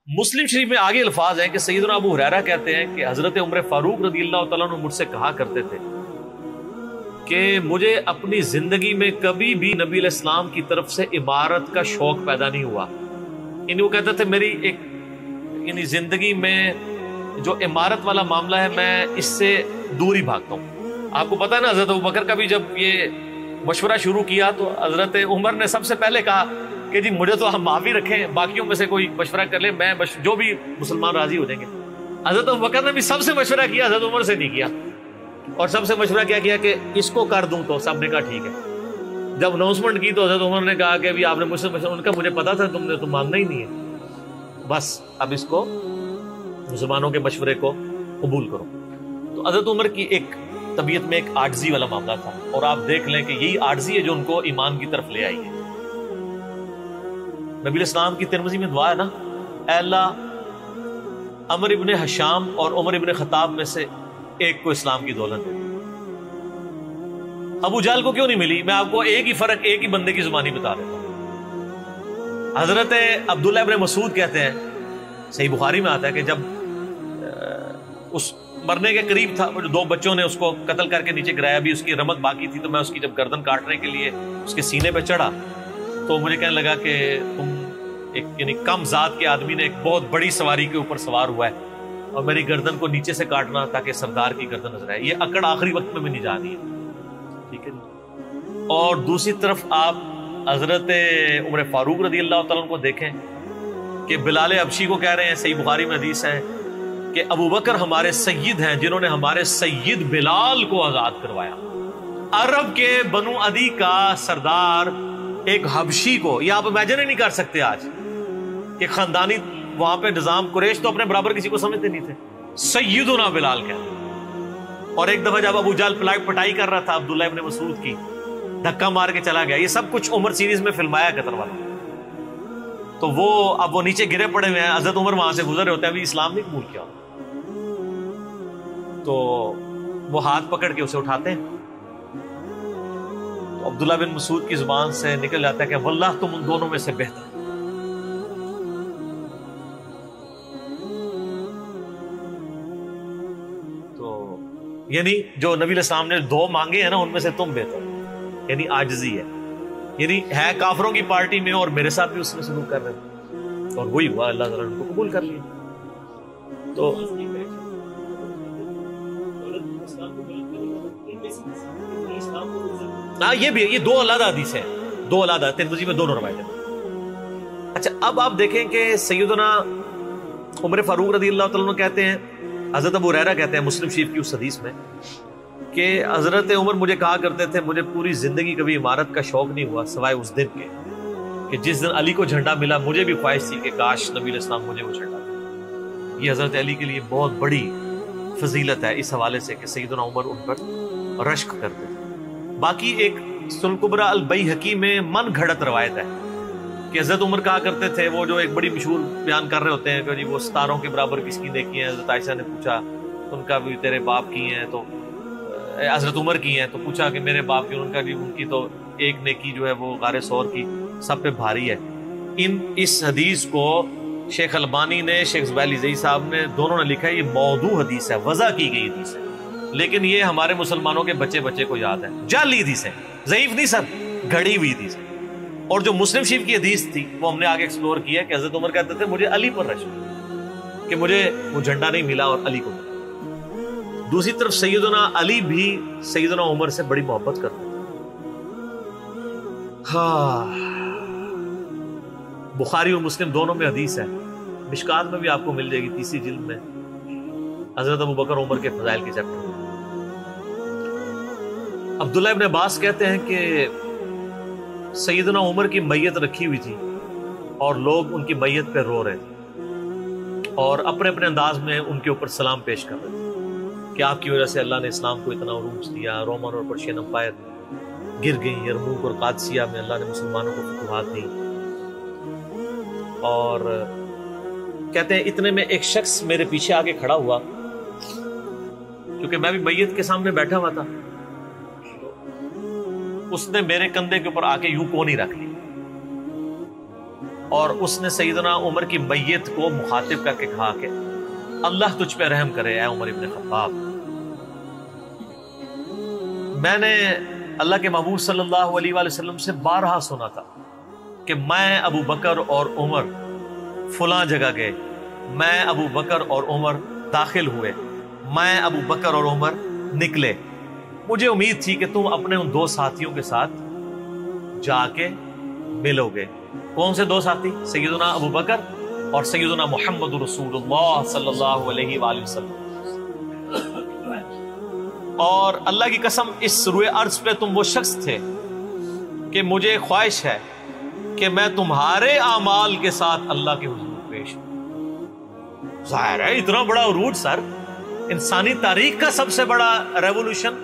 مسلم شریف میں آگے الفاظ ہیں کہ سیدنا ابو ہریرہ کہتے ہیں کہ حضرت عمر فاروق رضی اللہ تعالیٰ عنہ مجھ سے کہا کرتے تھے کہ مجھے اپنی زندگی میں کبھی بھی نبی علیہ السلام کی طرف سے عمارت کا شوق پیدا نہیں ہوا. یعنی وہ کہتے تھے میری ایک یعنی زندگی میں جو عمارت والا معاملہ ہے میں اس سے دور ہی بھاگتا ہوں. آپ کو پتا ہے نا حضرت ابوبکر کا بھی جب یہ مشورہ شروع کیا تو حضرت عمر نے سب سے پہلے کہا کہ جی مجھے تو ہم معافی رکھیں, باقیوں میں سے کوئی مشورہ کر لے, میں جو بھی مسلمان راضی ہو جائیں گے. حضرت ابوبکر نے بھی سب سے مشورہ کیا, حضرت عمر سے نہیں کیا. اور سب سے مشورہ کیا کیا کہ اس کو کر دوں, تو سب نے کہا ٹھیک ہے. جب اناؤنسمنٹ کی تو حضرت عمر نے کہا کہ بھی آپ نے مجھ سے مشورہ, ان کا مجھے پتا تھا تم نے تو ماننا ہی نہیں ہے, بس اب اس کو مسلمانوں کے مشورے کو قبول کرو. تو حضرت عمر کی ایک طبیعت میں ایک عاجزی والا معاملہ تھا, اور آپ دیکھ لیں کہ یہی عاجزی ہے جو ان کو ایمان کی طرف لے آئی ہے. نبی علیہ السلام کی ترمذی میں دعا ہے نا, اے اللہ عمر ابن حشام اور عمر ابن خطاب میں سے ایک کو اسلام کی دولت دے. ابو جہل کو کیوں نہیں ملی؟ میں آپ کو ایک ہی فرق ایک ہی بندے کی زبانی بتا دیتا ہوں. حضرت عبداللہ ابن مسعود کہتے ہیں, صحیح بخاری میں آتا ہے کہ جب اس مرنے کے قریب تھا, جو 2 بچوں نے اس کو قتل کر کے نیچے گرایا, بھی اس کی رمق باقی تھی, تو میں اس کی جب گردن کاٹنے کے لیے اس کے سینے پہ چڑھا تو مجھے کہنے لگا کہ تم ایک یعنی کم ذات کے آدمی نے ایک بہت بڑی سواری کے اوپر سوار ہوا ہے اور میری گردن کو نیچے سے کاٹنا تاکہ سردار کی گردن نظر آئے. یہ اکڑ آخری وقت میں بھی نہیں جانی ہے, ٹھیک ہے. اور دوسری طرف آپ حضرت عمر فاروق رضی اللہ تعالیٰ عنہ کو دیکھیں کہ بلال حبشی کو کہہ رہے ہیں, صحیح بخاری میں حدیث ہے کہ ابوبکر ہمارے سید ہیں جنہوں نے ہمارے سید بلال کو آزاد کروایا. عرب کے بنو عدی کا سردار ایک حبشی کو, یہ آپ امیجن ہی نہیں کر سکتے آج کہ خاندانی وہاں پہ نظام, قریش تو اپنے برابر کسی کو سمجھتے نہیں تھے, سیدنا بلال کہتے. اور ایک دفعہ جب ابو جہل پٹائی کر رہا تھا عبداللہ ابن مسعود کی, دھکا مار کے چلا گیا. یہ سب کچھ عمر سیریز میں فلمایا قطر والا. تو وہ اب وہ نیچے گرے پڑے ہوئے ہیں, حضرت عمر وہاں سے گزر رہے ہوتے ہیں, ابھی اسلام نہیں قبول کیا. تو وہ ہاتھ پکڑ کے اسے اٹھاتے ہیں, تو عبداللہ بن مسعود کی زبان سے نکل جاتا ہے کہ واللہ تم ان دونوں میں سے بہتر. تو یعنی جو نبی علیہ السلام نے 2 مانگے ہیں نا, ان میں سے تم بہتر, یعنی عاجزی ہے. یعنی ہے کافروں کی پارٹی میں اور میرے ساتھ بھی اس میں سلوک کر رہے ہیں, اور وہی ہوا, اللہ تعالیٰ نے ان کو قبول کر لیا. تو ہاں یہ بھی, یہ 2 علیحدہ حدیث ہیں, 2 علیحدہ, ترمذی میں دونوں روایتیں. اچھا اب آپ دیکھیں کہ سیدنا عمر فاروق رضی اللہ تعالیٰ عنہ کہتے ہیں, حضرت ابو ہریرہ کہتے ہیں مسلم شریف کی اس حدیث میں کہ حضرت عمر مجھے کہا کرتے تھے مجھے پوری زندگی کبھی عمارت کا شوق نہیں ہوا سوائے اس دن کے کہ جس دن علی کو جھنڈا ملا. مجھے بھی خواہش تھی کہ کاش نبی علیہ السلام مجھے وہ جھنڈا دے. یہ حضرت علی کے لیے بہت بڑی فضیلت ہے اس حوالے سے کہ سیدنا عمر ان پر رشک کرتے تھے. باقی ایک سنن کبریٰ البیہقی میں من گھڑت روایت ہے کہ حضرت عمر کہا کرتے تھے, وہ جو ایک بڑی مشہور بیان کر رہے ہوتے ہیں کہ جی وہ ستاروں کے برابر کس کی نیکی ہیں. حضرت عائشہ نے پوچھا ان کا بھی تیرے باپ کی ہیں, تو حضرت عمر کی ہیں, تو پوچھا کہ میرے باپ کی, ان کا بھی, ان کی تو ایک نیکی جو ہے وہ غار ثور کی سب پہ بھاری ہے. اس حدیث کو شیخ البانی نے, شیخ زبیلی زئی صاحب نے, دونوں نے لکھا ہے یہ موضوع حدیث ہے, وضع کی گئی حدیث ہے, لیکن یہ ہمارے مسلمانوں کے بچے کو یاد ہے. جعلی حدیث ہے, ضعیف نہیں سر, گھڑی ہوئی حدیث ہے. اور جو مسلم شریف کی حدیث تھی وہ ہم نے آگے ایکسپلور کیا کہ حضرت عمر کہتے تھے مجھے علی پر رشک کہ مجھے وہ جھنڈا نہیں ملا اور علی کو ملا. دوسری طرف سیدنا علی بھی سیدنا عمر سے بڑی محبت کرتے تھے. ہاں, بخاری اور مسلم دونوں میں حدیث ہے, مشکات میں بھی آپ کو مل جائے گی 3 جلد میں, حضرت ابوبکر عمر کے فضائل کے چیپٹر میں. عبداللہ ابن عباس کہتے ہیں کہ سیدنا عمر کی میت رکھی ہوئی تھی اور لوگ ان کی میت پہ رو رہے تھے اور اپنے اپنے انداز میں ان کے اوپر سلام پیش کر رہے تھے کہ آپ کی وجہ سے اللہ نے اسلام کو اتنا عروج دیا, رومن اور پرشین امپائر گر گئی, یرموک اور قادسیہ میں اللہ نے مسلمانوں کو فتوحات دی. اور کہتے ہیں اتنے میں ایک شخص میرے پیچھے آگے کھڑا ہوا, کیونکہ میں بھی میت کے سامنے بیٹھا ہوا تھا, اس نے میرے کندھے کے اوپر آ کے یوں کونی رکھ لی اور اس نے سیدنا عمر کی میت کو مخاطب کر کے کہا کہ اللہ تجھ پہ رحم کرے اے عمر ابن خطاب، میں نے اللہ کے محبوب صلی اللہ علیہ وآلہ وسلم سے بارہا سنا تھا کہ میں ابو بکر اور عمر فلاں جگہ گئے، میں ابو بکر اور عمر داخل ہوئے، میں ابو بکر اور عمر نکلے، مجھے امید تھی کہ تم اپنے ان دو ساتھیوں کے ساتھ جا کے ملو گے۔ کون سے دو ساتھی؟ سیدنا ابو بکر اور سیدنا محمد رسول اللہ صلی اللہ علیہ وآلہ وسلم۔ اور اللہ کی قسم اس روئے ارض پہ تم وہ شخص تھے کہ مجھے خواہش ہے کہ میں تمہارے اعمال کے ساتھ اللہ کے حضور پیش ہوں۔ ظاہر ہے اتنا بڑا عروج سر، انسانی تاریخ کا سب سے بڑا ریولوشن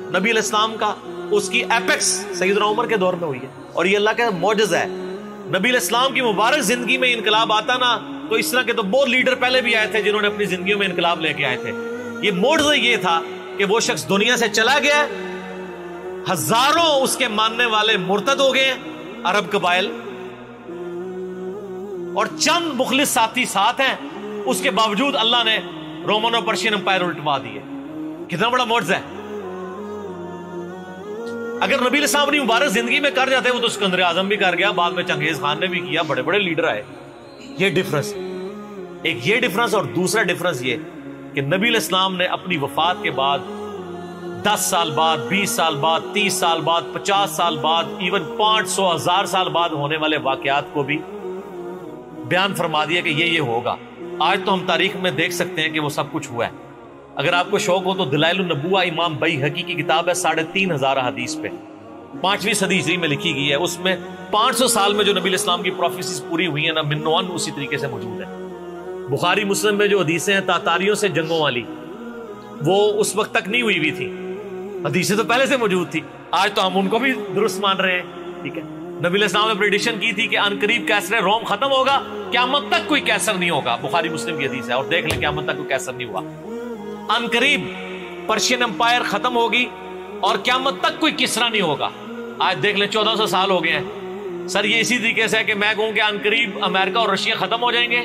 نبی علیہ السلام کا، اس کی ایپیکس سیدنا عمر کے دور میں ہوئی ہے، اور یہ اللہ کا معجزہ ہے۔ نبی علیہ السلام کی مبارک زندگی میں انقلاب آتا نا تو اس طرح کے تو بہت لیڈر پہلے بھی آئے تھے جنہوں نے اپنی زندگیوں میں انقلاب لے کے آئے تھے۔ یہ معجزہ یہ تھا کہ وہ شخص دنیا سے چلا گیا، ہزاروں اس کے ماننے والے مرتد ہو گئے عرب قبائل، اور چند مخلص ساتھی ساتھ ہیں، اس کے باوجود اللہ نے رومن اور پرشین امپائر الٹوا دیے۔ کتنا بڑا معجزہ ہے۔ اگر نبی علیہ السلام اپنی مبارک زندگی میں کر جاتے، وہ تو سکندر اعظم بھی کر گیا، بعد میں چنگیز خان نے بھی کیا، بڑے بڑے لیڈر آئے۔ یہ ڈفرنس، ایک یہ ڈفرنس، اور دوسرا ڈفرنس یہ کہ نبی علیہ السلام نے اپنی وفات کے بعد 10 سال بعد، 20 سال بعد، 30 سال بعد، 50 سال بعد، ایون 500 1000 سال بعد ہونے والے واقعات کو بھی بیان فرما دیا کہ یہ ہوگا۔ آج تو ہم تاریخ میں دیکھ سکتے ہیں کہ وہ سب کچھ ہوا ہے۔ اگر آپ کو شوق ہو تو دلائل النبوہ امام بیہقی کی کتاب ہے، 3500 حدیث پہ، 5ویں صدی ہجری میں لکھی گئی ہے۔ اس میں 500 سال میں جو نبی علیہ السلام کی پروفیسیز پوری ہوئی ہیں نا، من نوان اسی طریقے سے موجود ہے۔ بخاری مسلم میں جو حدیثیں ہیں تاتاریوں سے جنگوں والی، وہ اس وقت تک نہیں ہوئی تھی، حدیثیں تو پہلے سے موجود تھی، آج تو ہم ان کو بھی درست مان رہے ہیں۔ ٹھیک ہے، نبی علیہ السلام نے پریڈکشن کی تھی کہ ان قریب کیسر روم ختم ہوگا، قیامت تک کوئی کیسر نہیں ہوگا، بخاری مسلم کی حدیث ہے، اور دیکھ لیں قیامت تک کوئی کیسر نہیں ہوا۔ ان قریب پرشین امپائر ختم ہوگی اور قیامت تک کوئی کسرا نہیں ہوگا۔ آج دیکھ لیں 1400 سال ہو گئے ہیں سر۔ یہ اسی طریقے سے ہے کہ میں کہوں کہ ان قریب امریکہ اور رشیا ختم ہو جائیں گے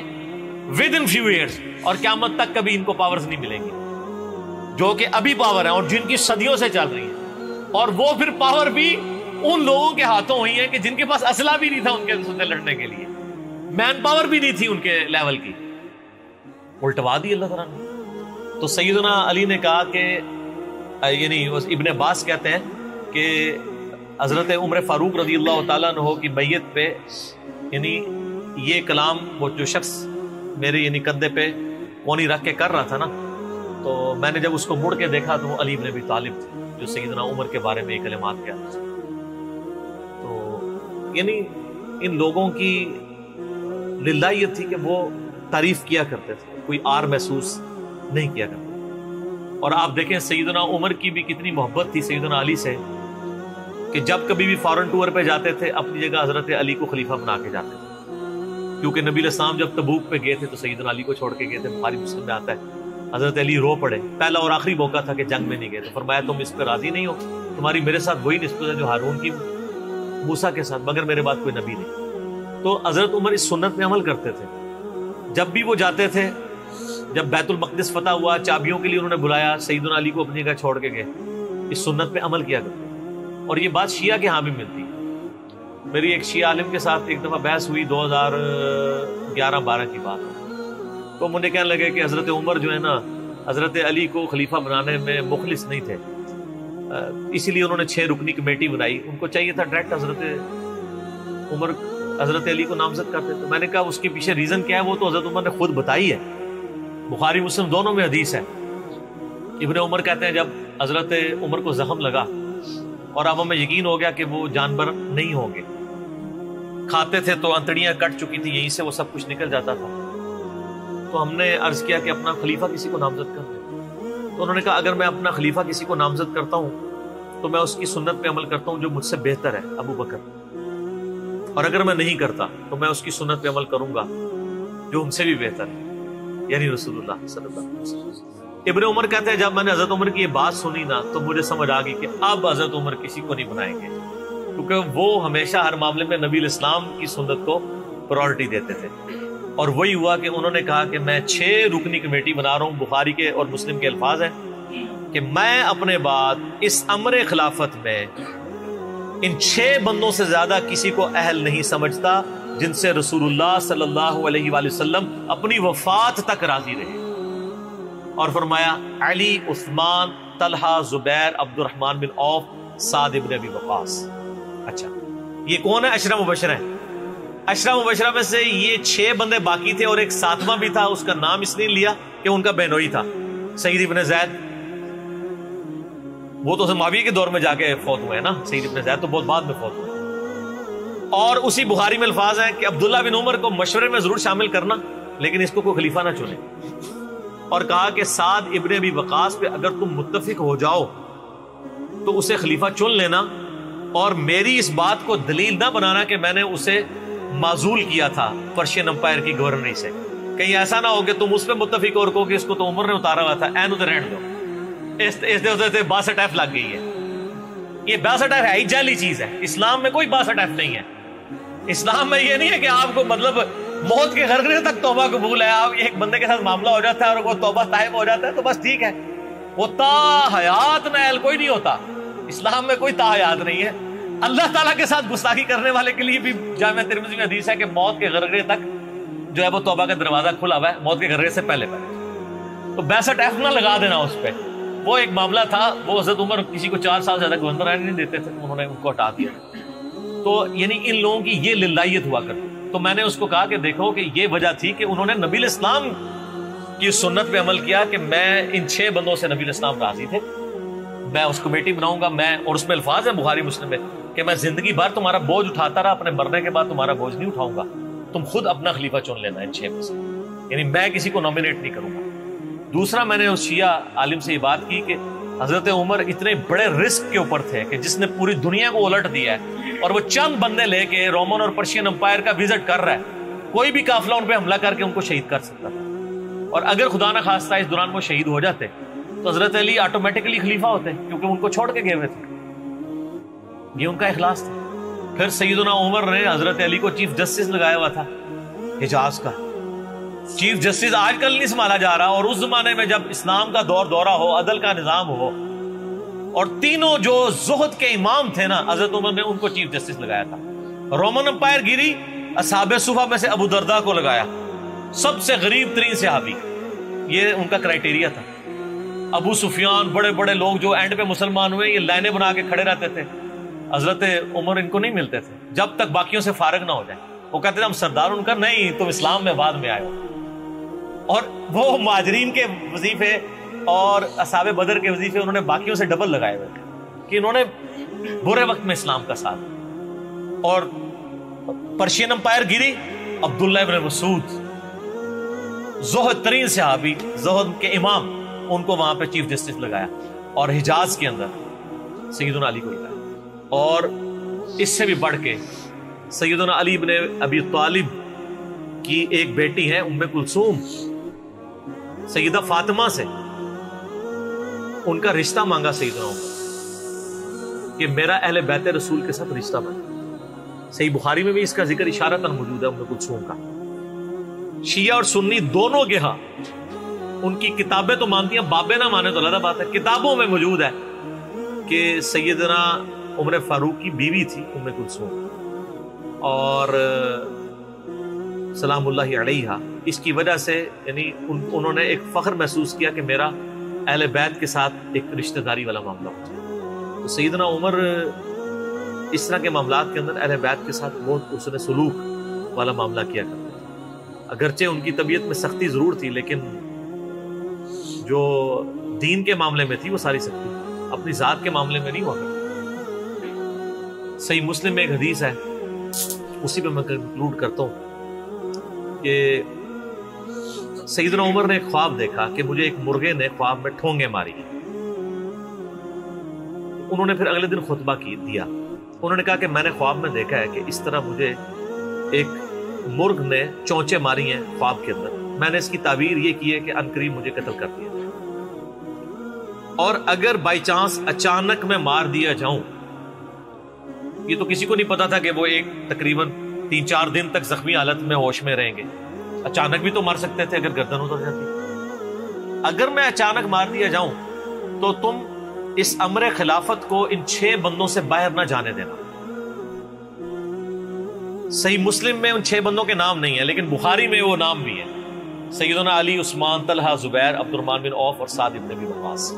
ود ان فیو ایئرز، اور قیامت تک کبھی ان کو پاورز نہیں ملیں گے جو کہ ابھی پاور ہیں اور جن کی صدیوں سے چل رہی ہیں، اور وہ پھر پاور بھی ان لوگوں کے ہاتھوں ہوئی ہے کہ جن کے پاس اسلحہ بھی نہیں تھا ان کے سے لڑنے کے لیے، مین پاور بھی نہیں تھی ان کے لیول کی، الٹوا دی اللہ تعالیٰ نے۔ تو سیدنا علی نے کہا کہ یعنی ابن عباس کہتے ہیں کہ حضرت عمر فاروق رضی اللہ تعالیٰ عنہ کی میت پہ یعنی یہ کلام وہ جو شخص میرے یعنی کندھے پہ کونی رکھ کے کر رہا تھا نا، تو میں نے جب اس کو مڑ کے دیکھا تو وہ علی بن ابی طالب تھے جو سیدنا عمر کے بارے میں یہ کلمات کہتے تھے۔ تو یعنی ان لوگوں کی للہیت تھی کہ وہ تعریف کیا کرتے تھے، کوئی آر محسوس نہیں کیا کرتے۔ اور آپ دیکھیں سیدنا عمر کی بھی کتنی محبت تھی سیدنا علی سے کہ جب کبھی بھی فارن ٹور پہ جاتے تھے اپنی جگہ حضرت علی کو خلیفہ بنا کے جاتے تھے، کیونکہ نبی علیہ السلام جب تبوک پہ گئے تھے تو سیدنا علی کو چھوڑ کے گئے تھے، بخاری مسلم میں آتا ہے۔ حضرت علی رو پڑے، پہلا اور آخری موقع تھا کہ جنگ میں نہیں گئے، تو فرمایا تم اس پہ راضی نہیں ہو، تمہاری میرے ساتھ وہی نسبت ہے جو ہارون کی موسیٰ کے ساتھ، مگر میرے بعد کوئی نبی نہیں۔ تو حضرت عمر اس سنت میں عمل کرتے تھے، جب بھی وہ جاتے تھے، جب بیت المقدس فتح ہوا چابیوں کے لیے انہوں نے بلایا، سیدنا علی کو اپنی جگہ چھوڑ کے گئے، اس سنت پہ عمل کیا کرتے۔ اور یہ بات شیعہ کے ہاں بھی ملتی ہے۔ میری ایک شیعہ عالم کے ساتھ ایک دفعہ بحث ہوئی 2011-12 کی بات، تو مجھے کہنے لگے کہ حضرت عمر جو ہے نا حضرت علی کو خلیفہ بنانے میں مخلص نہیں تھے، اسی لیے انہوں نے 6 رکنی کمیٹی بنائی، ان کو چاہیے تھا ڈائریکٹ حضرت عمر حضرت علی کو نامزد کرتے۔ تو میں نے کہا اس کے پیچھے ریزن کیا ہے، وہ تو حضرت عمر نے خود بتائی ہے، بخاری مسلم دونوں میں حدیث ہے۔ ابن عمر کہتے ہیں جب حضرت عمر کو زخم لگا اور اب ہمیں یقین ہو گیا کہ وہ جانور نہیں ہوں گے، کھاتے تھے تو انتڑیاں کٹ چکی تھی، یہیں سے وہ سب کچھ نکل جاتا تھا، تو ہم نے عرض کیا کہ اپنا خلیفہ کسی کو نامزد کر دیں۔ تو انہوں نے کہا اگر میں اپنا خلیفہ کسی کو نامزد کرتا ہوں تو میں اس کی سنت پہ عمل کرتا ہوں جو مجھ سے بہتر ہے، ابو بکر، اور اگر میں نہیں کرتا تو میں اس کی سنت پہ عمل کروں گا جو ان سے بھی بہتر ہے، یعنی رسول اللہ صلی اللہ علیہ وسلم۔ ابن عمر کہتے ہیں جب میں نے حضرت عمر کی یہ بات سنی نا تو مجھے سمجھ آ گئی کہ اب حضرت عمر کسی کو نہیں بنائیں گے، کیونکہ وہ ہمیشہ ہر معاملے میں نبی علیہ السلام کی سنت کو پرائورٹی دیتے تھے. اور وہی ہوا کہ انہوں نے کہا کہ میں 6 رکنی کمیٹی بنا رہا ہوں. بخاری کے اور مسلم کے الفاظ ہیں کہ میں اپنے بعد اس امر خلافت میں ان 6 بندوں سے زیادہ کسی کو اہل نہیں سمجھتا جن سے رسول اللہ صلی اللہ علیہ وآلہ وسلم اپنی وفات تک راضی رہے. اور فرمایا علی، عثمان، طلحہ، زبیر، عبد الرحمن بن عوف، سعد ابن ابی وقاص. اچھا یہ کون ہے؟ عشرہ مبشرہ ہیں. عشرہ مبشرہ میں سے یہ 6 بندے باقی تھے اور ایک 7واں بھی تھا. اس کا نام اس نے لیا کہ ان کا بہنوئی تھا، سعید ابن زید. وہ تو معاویہ کے دور میں جا کے فوت ہوئے ہیں نا. سعید ابن زید تو بہت بعد میں فوت ہوئے. اور اسی بخاری میں الفاظ ہیں کہ عبداللہ بن عمر کو مشورے میں ضرور شامل کرنا لیکن اس کو کوئی خلیفہ نہ چنے. اور کہا کہ سعد ابن ابی وقاص پہ اگر تم متفق ہو جاؤ تو اسے خلیفہ چن لینا، اور میری اس بات کو دلیل نہ بنانا کہ میں نے اسے معزول کیا تھا پرشین امپائر کی گورنری سے. کہیں ایسا نہ ہو کہ تم اس پہ متفق اور کہو کہ اس کو تو عمر نے اتارا ہوا تھا، اینو تے رہن دو. اس دے 62 لگ گئی ہے. یہ 62 ہے ہی جعلی چیز ہے. اسلام میں کوئی 62 نہیں ہے. اسلام میں یہ نہیں ہے کہ آپ کو مطلب موت کے غرغرے تک توبہ قبول ہے. آپ ایک بندے کے ساتھ معاملہ ہو جاتا ہے اور وہ توبہ طائب ہو جاتا ہے تو بس ٹھیک ہے. وہ تا حیات نائل کوئی نہیں ہوتا. اسلام میں کوئی تا حیات نہیں ہے. اللہ تعالیٰ کے ساتھ گستاخی کرنے والے کے لیے بھی جامع ترمذی میں حدیث ہے کہ موت کے غرغرے تک جو ہے وہ توبہ کا دروازہ کھلا ہوا ہے، موت کے غرغرے سے پہلے. تو 62 نہ لگا دینا اس پہ. وہ ایک معاملہ تھا. وہ حضرت عمر کسی کو 4 سال زیادہ گورنر رہنے نہیں دیتے تھے، انہوں نے ان کو ہٹا دیا. تو یعنی ان لوگوں کی یہ للہیت ہوا کرتی. تو میں نے اس کو کہا کہ دیکھو کہ یہ وجہ تھی کہ انہوں نے نبی الاسلام کی سنت پہ عمل کیا کہ میں ان 6 بندوں سے نبی الاسلام راضی تھے، میں اس کمیٹی بناؤں گا. میں اور اس میں الفاظ ہیں بخاری مسلم میں کہ میں زندگی بھر تمہارا بوجھ اٹھاتا رہا، اپنے مرنے کے بعد تمہارا بوجھ نہیں اٹھاؤں گا، تم خود اپنا خلیفہ چن لینا ان 6 میں سے. یعنی میں کسی کو نامینیٹ نہیں کروں گا. دوسرا میں نے اس شیعہ عالم سے یہ بات کی کہ حضرت عمر اتنے بڑے رسک کے اوپر تھے کہ جس نے پوری دنیا کو الٹ دیا ہے اور وہ چند بندے لے کے رومن اور پرشین امپائر کا وزٹ کر رہا ہے. کوئی بھی قافلہ ان پہ حملہ کر کے ان کو شہید کر سکتا تھا. اور اگر خدا نہ خواستہ اس دوران وہ شہید ہو جاتے تو حضرت علی آٹومیٹکلی خلیفہ ہوتے کیونکہ ان کو چھوڑ کے گئے ہوئے تھے. یہ ان کا اخلاص تھا. پھر سیدنا عمر نے حضرت علی کو چیف جسٹس لگایا ہوا تھا حجاز کا. چیف جسٹس آج کل نہیں سنبھالا جا رہا، اور اس زمانے میں جب اسلام کا دورہ ہو، عدل کا نظام ہو، اور تینوں جو زہد کے امام تھے نا، حضرت عمر نے ان کو چیف جسٹس لگایا تھا. رومن امپائر گری، اصحاب صفہ میں سے ابو درداء کو لگایا، سب سے غریب ترین صحابی. یہ ان کا کرائٹیریا تھا. ابو سفیان، بڑے بڑے لوگ جو اینڈ پہ مسلمان ہوئے، یہ لائنیں بنا کے کھڑے رہتے تھے. حضرت عمر ان کو نہیں ملتے تھے جب تک باقیوں سے فارغ نہ ہو جائے. وہ کہتے تھے ہم سردار. ان کا نہیں، تم اسلام میں بعد میں آئے ہو. اور وہ مہاجرین کے وظیفے اور اصحاب بدر کے وظیفے انہوں نے باقیوں سے ڈبل لگائے ہوئے کہ انہوں نے برے وقت میں اسلام کا ساتھ. اور پرشین امپائر گری، عبداللہ ابن مسعود، زہد ترین صحابی، زہد کے امام، ان کو وہاں پہ چیف جسٹس لگایا. اور حجاز کے اندر سیدنا علی کو لگایا. اور اس سے بھی بڑھ کے سیدنا علی بن ابی طالب کی ایک بیٹی ہے ام کلثوم، سیدہ فاطمہ سے ان کا رشتہ مانگا سیدنا عمر کہ میرا اہل بیت رسول کے ساتھ رشتہ بنا. صحیح بخاری میں بھی اس کا ذکر اشارتاً موجود ہے ام کلثوم کا. شیعہ اور سنی دونوں کے ہاں ان کی کتابیں تو مانتی ہیں، بابے نہ مانے تو الگ بات ہے. کتابوں میں موجود ہے کہ سیدنا عمر فاروق کی بیوی تھی ام کلثوم، اور سلام اللہ علیہا. اس کی وجہ سے یعنی انہوں نے ایک فخر محسوس کیا کہ میرا اہل بیت کے ساتھ ایک رشتہ داری والا معاملہ ہوتا ہے. تو سیدنا عمر اس طرح کے معاملات کے اندر اہل بیت کے ساتھ بہت حسن سلوک والا معاملہ کیا کرتے تھے. اگرچہ ان کی طبیعت میں سختی ضرور تھی لیکن جو دین کے معاملے میں تھی وہ ساری سختی اپنی ذات کے معاملے میں نہیں ہوا کرتی. صحیح مسلم میں ایک حدیث ہے، اسی پہ میں کنکلوڈ کرتا ہوں کہ سیدنا عمر نے ایک خواب دیکھا کہ مجھے ایک مرغے نے خواب میں ٹھونگے ماری. انہوں نے پھر اگلے دن خطبہ دیا. انہوں نے کہا کہ میں نے خواب میں دیکھا ہے کہ اس طرح مجھے ایک مرغ نے چونچے ماری ہیں خواب کے اندر. میں نے اس کی تعبیر یہ کی ہے کہ عنقریب مجھے قتل کر دیا، اور اگر بائی چانس اچانک میں مار دیا جاؤں، یہ تو کسی کو نہیں پتا تھا کہ وہ ایک تقریباً 3-4 دن تک زخمی حالت میں ہوش میں رہیں گے. اچانک بھی تو مر سکتے تھے اگر گردن اتر جاتی. اگر میں اچانک مار دیا جاؤں تو تم اس امر خلافت کو ان 6 بندوں سے باہر نہ جانے دینا. صحیح مسلم میں ان 6 بندوں کے نام نہیں ہیں، لیکن بخاری میں وہ نام بھی ہے: سیدنا علی، عثمان، طلحہ، زبیر، عبد الرحمن بن عوف اور سعد بن ابی وقاص.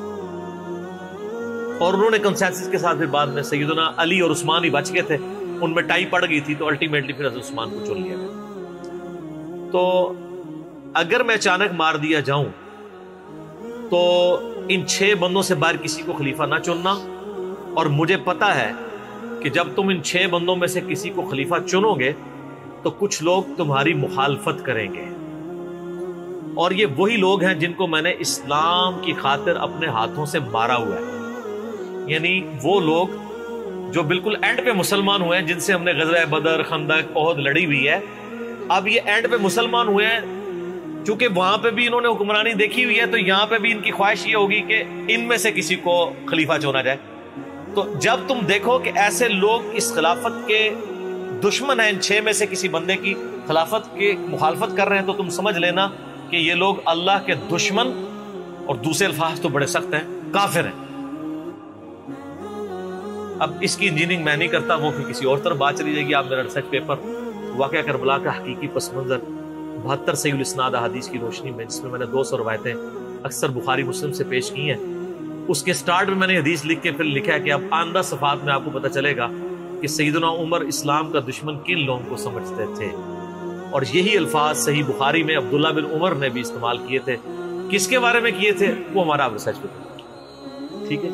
اور انہوں نے کنسنسس کے ساتھ پھر بعد میں سیدنا علی اور عثمان ہی بچ گئے تھے، ان میں ٹائی پڑ گئی تھی تو الٹیمیٹلی پھر حضرت عثمان کو چن لیا گیا. تو اگر میں اچانک مار دیا جاؤں تو ان 6 بندوں سے باہر کسی کو خلیفہ نہ چننا. اور مجھے پتا ہے کہ جب تم ان 6 بندوں میں سے کسی کو خلیفہ چنو گے تو کچھ لوگ تمہاری مخالفت کریں گے، اور یہ وہی لوگ ہیں جن کو میں نے اسلام کی خاطر اپنے ہاتھوں سے مارا ہوا ہے. یعنی وہ لوگ جو بالکل اینڈ پہ مسلمان ہوئے ہیں، جن سے ہم نے غزوہ بدر، خندق، احد لڑی ہوئی ہے. اب یہ اینڈ پہ مسلمان ہوئے ہیں، چونکہ وہاں پہ بھی انہوں نے حکمرانی دیکھی ہوئی ہے، تو یہاں پہ بھی ان کی خواہش یہ ہوگی کہ ان میں سے کسی کو خلیفہ چنا جائے. تو جب تم دیکھو کہ ایسے لوگ اس خلافت کے دشمن ہیں، ان 6 میں سے کسی بندے کی خلافت کی مخالفت کر رہے ہیں، تو تم سمجھ لینا کہ یہ لوگ اللہ کے دشمن، اور دوسرے الفاظ تو بڑے سخت ہیں، کافر ہیں. اب اس کی انجینئرنگ میں نہیں کرتا، وہ پھر کسی اور طرف بات چلی جائے گی. آپ میرا ریسرچ پیپر واقعہ کربلا کا حقیقی پس منظر 72 صحیح الاسناد احادیث کی روشنی میں، جس میں میں نے 200 روایتیں اکثر بخاری مسلم سے پیش کی ہیں، اس کے سٹارٹ میں نے حدیث لکھ کے پھر لکھا ہے کہ اب آئندہ صفحات میں آپ کو پتہ چلے گا کہ سیدنا عمر اسلام کا دشمن کن لوگوں کو سمجھتے تھے. اور یہی الفاظ صحیح بخاری میں عبداللہ بن عمر نے بھی استعمال کیے تھے. کس کے بارے میں کیے تھے وہ ہمارا اب ریسرچ پیپر. ٹھیک ہے.